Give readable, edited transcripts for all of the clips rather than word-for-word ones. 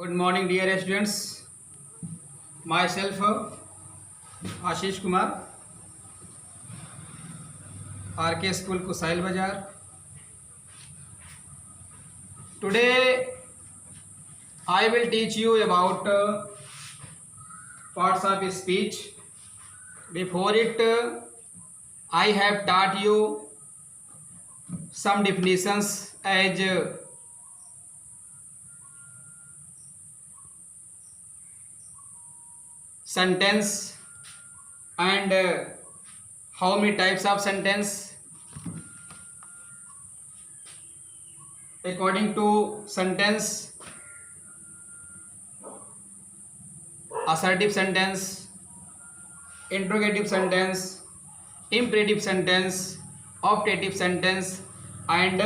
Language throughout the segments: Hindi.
Good morning, dear students. Myself, Ashish Kumar, RK School, Kusail Bazar. Today, I will teach you about parts of speech. Before it, I have taught you some definitions as sentence and how many types of sentence. According to sentence, assertive sentence, interrogative sentence, imperative sentence, optative sentence and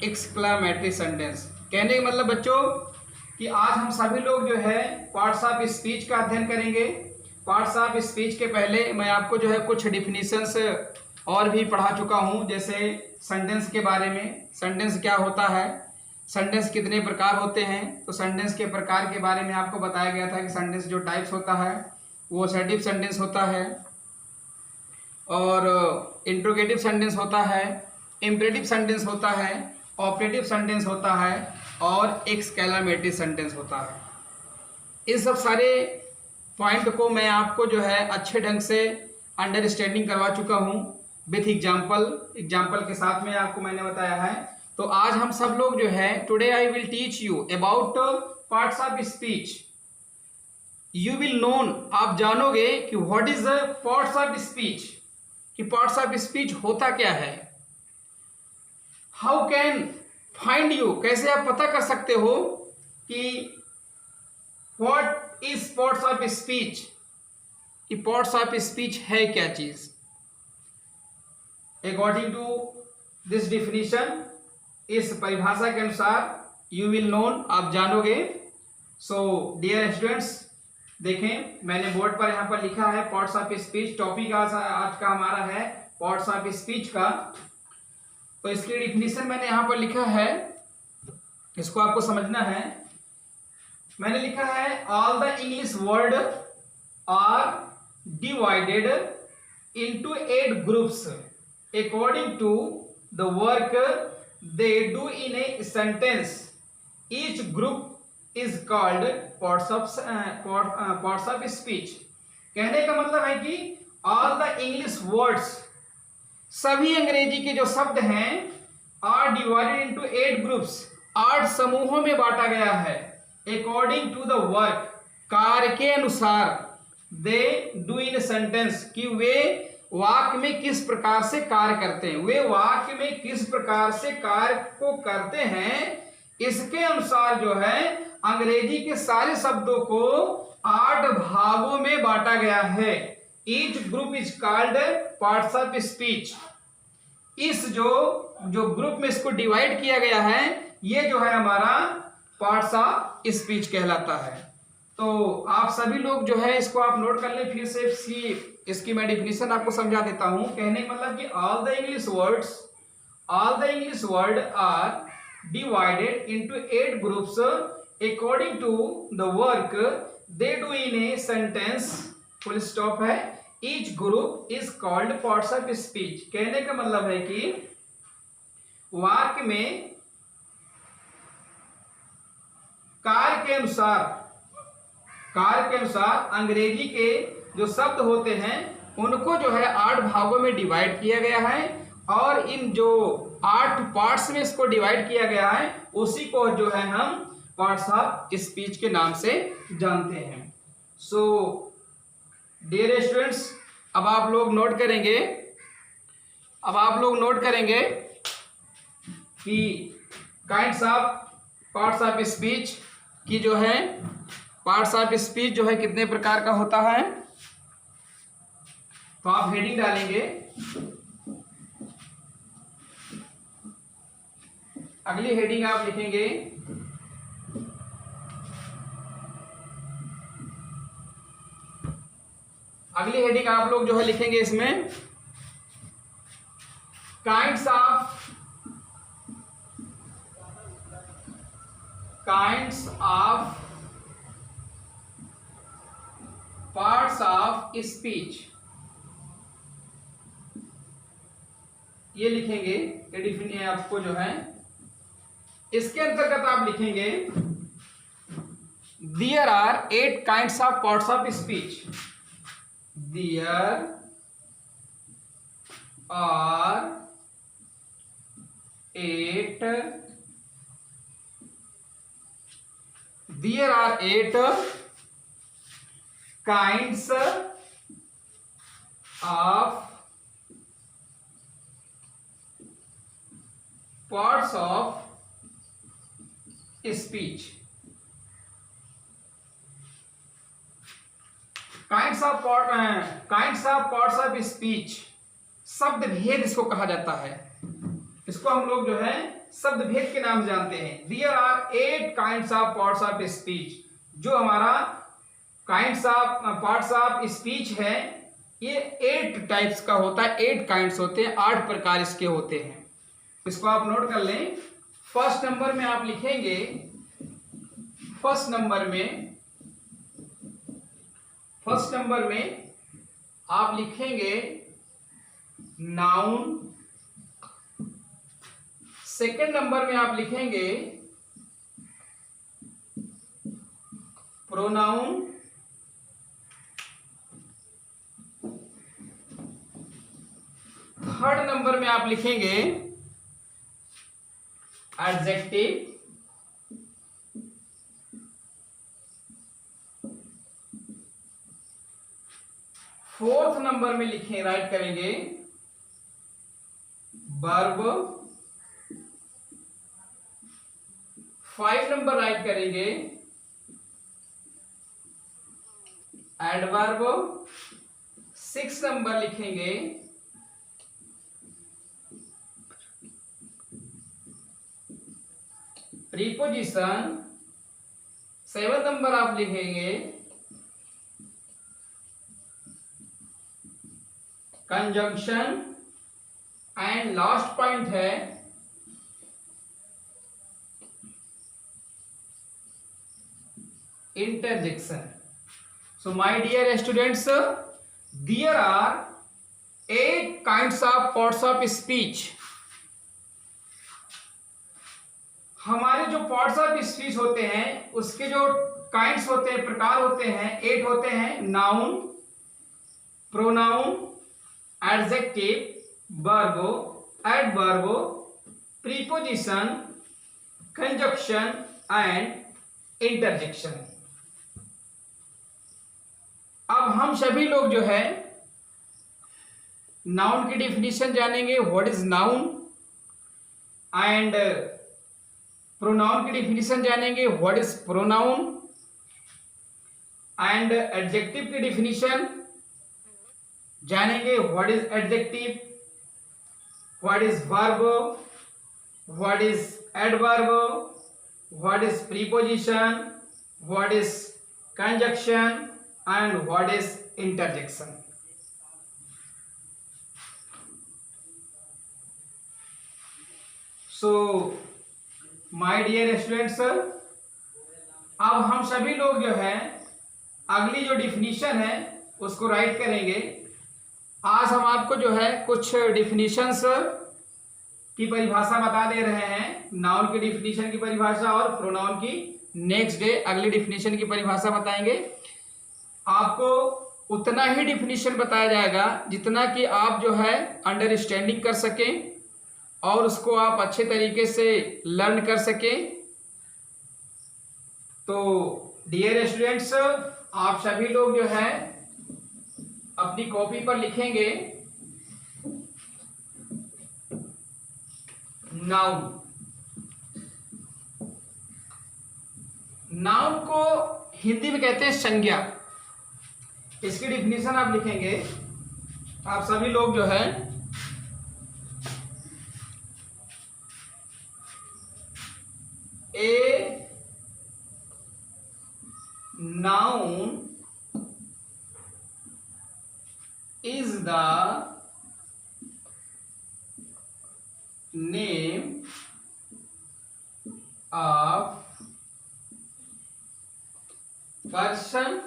exclamatory sentence. कहने का मतलब बच्चों कि आज हम सभी लोग जो है पार्ट्स ऑफ स्पीच का अध्ययन करेंगे। पार्ट्स ऑफ स्पीच के पहले मैं आपको जो है कुछ डिफिनीशंस और भी पढ़ा चुका हूं, जैसे सेंटेंस के बारे में, सेंटेंस क्या होता है, सेंटेंस कितने प्रकार होते हैं। तो सेंटेंस के प्रकार के बारे में आपको बताया गया था कि सेंटेंस जो टाइप्स होता है वो असर्टिव सेंटेंस होता है और इंट्रोगेटिव सेंटेंस होता है, इम्परेटिव सेंटेंस होता है, ऑपरेटिव सेंटेंस होता है और एक्सक्लेमेटरी सेंटेंस होता है। इस सब सारे पॉइंट को मैं आपको जो है अच्छे ढंग से अंडरस्टैंडिंग करवा चुका हूं विथ एग्जाम्पल के साथ में आपको मैंने बताया है। तो आज हम सब लोग जो है today I will teach you about parts of speech. You will known, आप जानोगे कि what is the parts of speech, कि पार्ट्स ऑफ स्पीच होता क्या है। हाउ कैन फाइंड यू, कैसे आप पता कर सकते हो कि what is parts of speech, कि पार्ट्स ऑफ स्पीच है क्या चीज। अकॉर्डिंग टू दिस डिफिनीशन, इस परिभाषा के अनुसार यू विल नोन, आप जानोगे। सो डियर स्टूडेंट्स, देखें मैंने बोर्ड पर यहां पर लिखा है पार्ट्स ऑफ स्पीच। टॉपिक आज का हमारा है पार्ट्स ऑफ स्पीच का। तो इसकी डिफिनीशन मैंने यहां पर लिखा है, इसको आपको समझना है। मैंने लिखा है all the English word are divided into 8 groups according to the work they do in a sentence. Each group is called parts of speech. कहने का मतलब है कि ऑल द इंग्लिश वर्ड्स, सभी अंग्रेजी के जो शब्द हैं, आर डिवाइडेड इनटू 8 ग्रुप्स, 8 समूहों में बांटा गया है। अकॉर्डिंग टू द वर्क, कार्य के अनुसार, दे डू इन सेंटेंस, कि वे वाक्य में किस प्रकार से कार्य करते हैं, वे वाक्य में किस प्रकार से कार्य को करते हैं, इसके अनुसार जो है अंग्रेजी के सारे शब्दों को 8 भागों में बांटा गया है। Each group is called parts of speech. इस जो ग्रुप में इसको डिवाइड किया गया है, ये जो है हमारा पार्ट्स ऑफ स्पीच कहलाता है। तो आप सभी लोग जो है इसको आप नोट कर लें। फिर से इसकी मैं डिफिनीशन आपको समझा देता हूं। कहने का मतलब कि all the English word are divided into 8 groups according to the work they do in a sentence, full stop है। Each group is called parts of speech. कहने का मतलब है कि वाक्य में कार्य के अनुसार अंग्रेजी के जो शब्द होते हैं उनको जो है 8 भागों में डिवाइड किया गया है और इन जो 8 पार्ट्स में इसको डिवाइड किया गया है उसी को जो है हम पार्ट्स ऑफ स्पीच के नाम से जानते हैं। सो डियर स्टूडेंट्स, अब आप लोग नोट करेंगे कि kinds of parts of speech की जो है पार्ट्स ऑफ स्पीच जो है कितने प्रकार का होता है। तो आप हेडिंग डालेंगे, अगली हेडिंग आप लिखेंगे अगली हेडिंग आप लोग जो है लिखेंगे इसमें kinds of parts of speech, ये लिखेंगे, ये डिफिनेशन आपको जो है इसके अंतर्गत आप लिखेंगे there are 8 kinds of parts of speech, there are 8 kinds of parts of speech, kinds of parts of speech, शब्द भेद इसको कहा जाता है, इसको हम लोग जो है शब्द भेद के नाम जानते हैं। There are 8 kinds of parts of speech, जो हमारा kinds of parts of speech है ये 8 टाइप्स का होता है, 8 काइंड्स होते हैं, 8 प्रकार इसके होते हैं। इसको आप नोट कर लें। फर्स्ट नंबर में आप लिखेंगे, फर्स्ट नंबर में आप लिखेंगे नाउन, सेकंड नंबर में आप लिखेंगे प्रोनाउन, थर्ड नंबर में आप लिखेंगे एडजेक्टिव, फोर्थ नंबर में लिखें राइट करेंगे वर्ब, 5 नंबर राइट करेंगे एडवर्ब, 6 नंबर लिखेंगे प्रीपोजिशन, 7 नंबर आप लिखेंगे कंजंक्शन, एंड लास्ट पॉइंट है interjection. So my dear students, there are 8 kinds of parts of speech. हमारे जो पार्ट्स ऑफ स्पीच होते हैं उसके जो काइंड्स होते हैं, प्रकार होते हैं, 8 होते हैं। Noun, pronoun, adjective, verb, adverb, preposition, conjunction and interjection. अब हम सभी लोग जो है नाउन की डिफिनीशन जानेंगे, what is noun, and pronoun की डिफिनीशन जानेंगे, what is pronoun, and adjective की डिफिनीशन जानेंगे, what is adjective, what is verb, what is adverb, what is preposition, what is conjunction and what is interjection. So my dear students, अब हम सभी लोग जो है अगली जो डिफिनीशन है उसको राइट करेंगे। आज हम आपको जो है कुछ डिफिनीशंस की परिभाषा बता दे रहे हैं, नाउन की डिफिनीशन की परिभाषा और प्रोनाउन की नेक्स्ट डे अगली डिफिनीशन की परिभाषा बताएंगे। आपको उतना ही डिफिनीशन बताया जाएगा जितना कि आप जो है अंडरस्टैंडिंग कर सकें और उसको आप अच्छे तरीके से लर्न कर सकें। तो डियर स्टूडेंट्स, आप सभी लोग जो है अपनी कॉपी पर लिखेंगे नाउन। नाउन को हिंदी में कहते हैं संज्ञा। इसकी डिफिनीशन आप लिखेंगे, आप सभी लोग जो है a noun is the name of person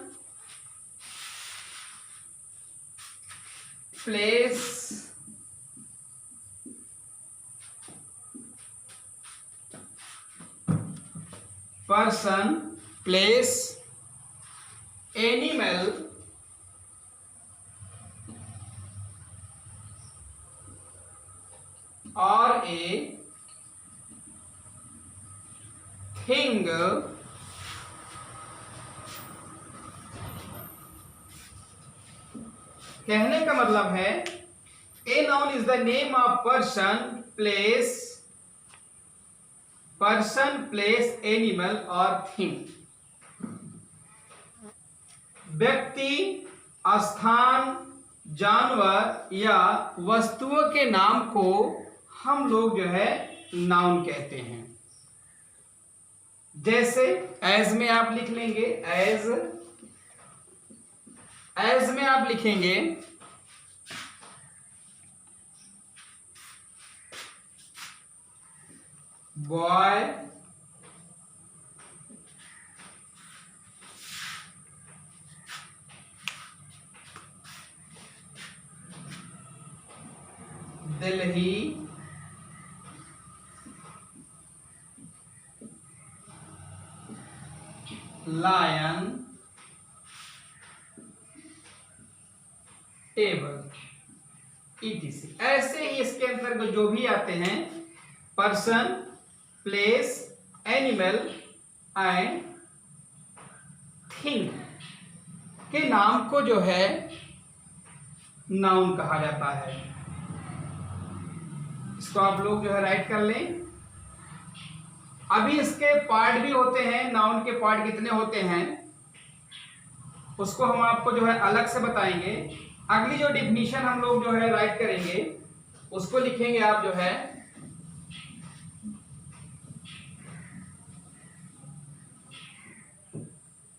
place, person, place, animal, और ए थिंग कहने का मतलब है a noun is the name of person, place, animal और थिंग। व्यक्ति, स्थान, जानवर या वस्तुओं के नाम को हम लोग जो है नाउन कहते हैं। जैसे एज में आप लिख लेंगे, एज में आप लिखेंगे boy, Delhi, lion, table, etc। ऐसे ही इसके अंतर्गत जो भी आते हैं person, place, animal and thing के नाम को जो है नाउन कहा जाता है। इसको आप लोग जो है राइट कर लें। अभी इसके पार्ट भी होते हैं, नाउन के पार्ट कितने होते हैं उसको हम आपको जो है अलग से बताएंगे। अगली जो डिफिनीशन हम लोग जो है राइट करेंगे उसको लिखेंगे आप जो है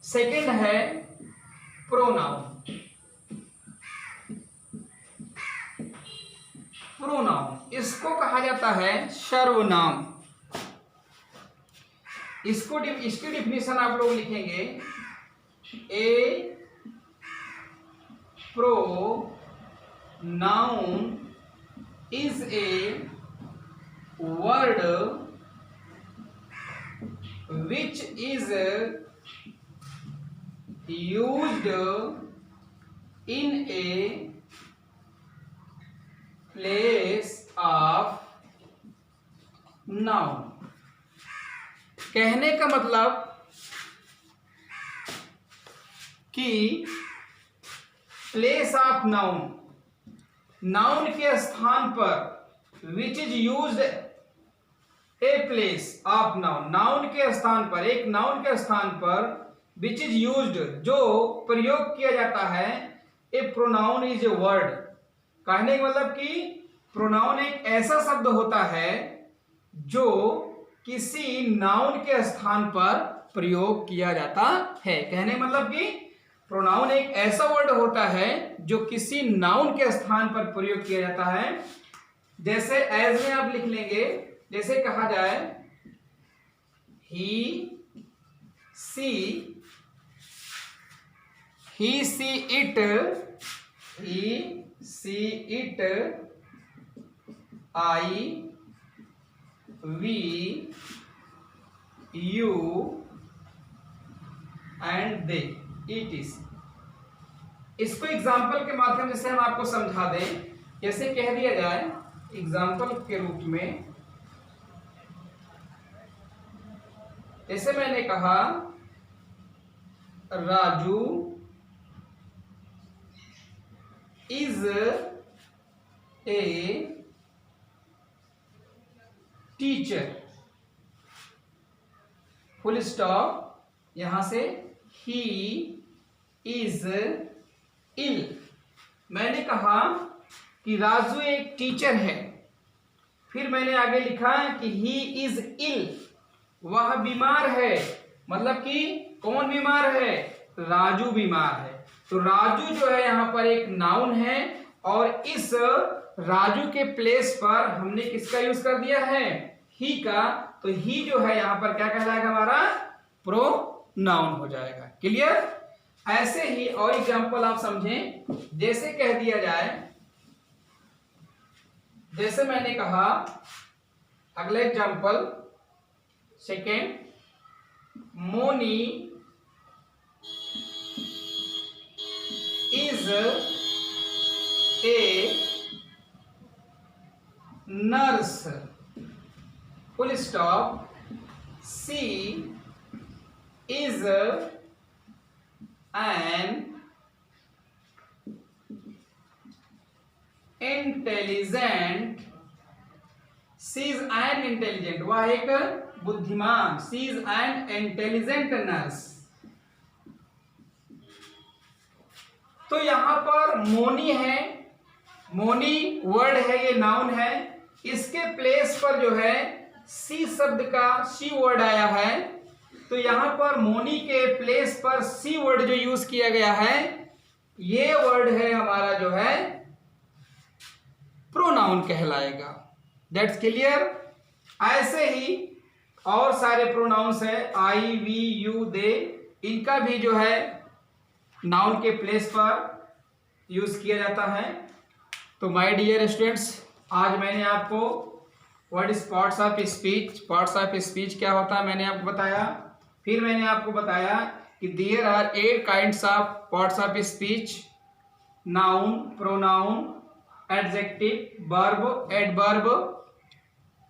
सेकंड है प्रोनाउन। प्रोनाउन इसको कहा जाता है सर्वनाम। इसकी डिफिनीशन आप लोग लिखेंगे a pronoun is a word which is used in a place of noun। कहने का मतलब कि प्लेस ऑफ नाउन, नाउन के स्थान पर, which is used a place of noun, noun के स्थान पर, एक नाउन के स्थान पर, विच इज यूज्ड जो प्रयोग किया जाता है, ए प्रोनाउन इज ए वर्ड। कहने का मतलब कि प्रोनाउन एक ऐसा शब्द होता है जो किसी नाउन के स्थान पर प्रयोग किया जाता है। कहने का मतलब कि प्रोनाउन एक ऐसा वर्ड होता है जो किसी नाउन के स्थान पर प्रयोग किया जाता है। जैसे एज में आप लिख लेंगे, जैसे कहा जाए he she it, I we you and they, etc। इसको एग्जाम्पल के माध्यम से हम आपको समझा दें। कैसे कह दिया जाए एग्जाम्पल के रूप में, जैसे मैंने कहा Raju is a teacher, full stop, यहां से ही इज इल। मैंने कहा कि राजू एक टीचर है, फिर मैंने आगे लिखा कि ही इज इल, वह बीमार है। मतलब कि कौन बीमार है? राजू बीमार है। तो राजू जो है यहाँ पर एक नाउन है और इस राजू के प्लेस पर हमने किसका यूज कर दिया है? ही का। तो ही जो है यहाँ पर क्या कहलाएगा? हमारा प्रोनाउन हो जाएगा। क्लियर? ऐसे ही और एग्जांपल आप समझें, जैसे कह दिया जाए जैसे मैंने कहा, अगला example second, Moni is a nurse, full stop, she is an intelligent, she is an intelligent, वह एक बुद्धिमान, she is an intelligent nurse. तो यहां पर मोनी है, मोनी वर्ड है, ये नाउन है, इसके प्लेस पर जो है सी शब्द का सी वर्ड आया है। तो यहां पर मोनी के प्लेस पर सी वर्ड जो यूज किया गया है, ये वर्ड है हमारा जो है प्रोनाउन कहलाएगा। That's clear. ऐसे ही और सारे प्रोनाउंस है, आई, वी, यू, दे, इनका भी जो है नाउन के प्लेस पर यूज किया जाता है। तो माय डियर स्टूडेंट्स, आज मैंने आपको what is parts of speech, parts of speech क्या होता है मैंने आपको बताया। फिर मैंने आपको बताया कि there are 8 kinds of parts of speech, noun, pronoun, adjective, verb, adverb,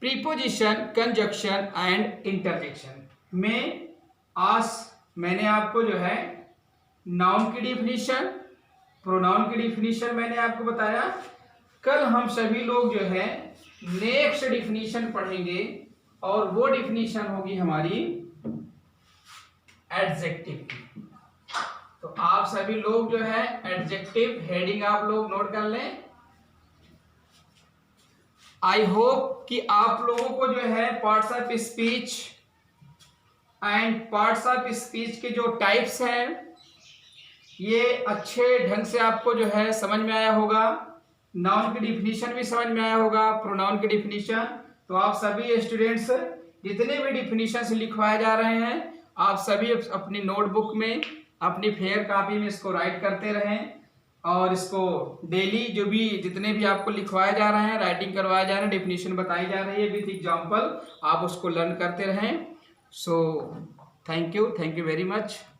preposition, conjunction and interjection. में आज मैंने आपको जो है नाउन की डिफिनीशन, प्रोनाउन की डिफिनीशन मैंने आपको बताया। कल हम सभी लोग जो है नेक्स्ट डिफिनीशन पढ़ेंगे और वो डिफिनीशन होगी हमारी एडजेक्टिव की। तो आप सभी लोग जो है एडजेक्टिव हेडिंग आप लोग नोट कर लें। आई होप कि आप लोगों को जो है parts of speech and parts of speech के जो टाइप्स हैं ये अच्छे ढंग से आपको जो है समझ में आया होगा। नाउन की डिफिनीशन भी समझ में आया होगा, प्रोनाउन की डिफिनीशन। तो आप सभी स्टूडेंट्स जितने भी डिफिनीशंस लिखवाए जा रहे हैं, आप सभी अपनी नोटबुक में, अपनी फेयर कॉपी में इसको राइट करते रहें और इसको डेली जो भी जितने भी आपको लिखवाए जा रहे हैं, राइटिंग करवाए जा रहे हैं, डिफिनीशन बताई जा रही है विथ एग्जाम्पल, आप उसको लर्न करते रहें। So thank you very much.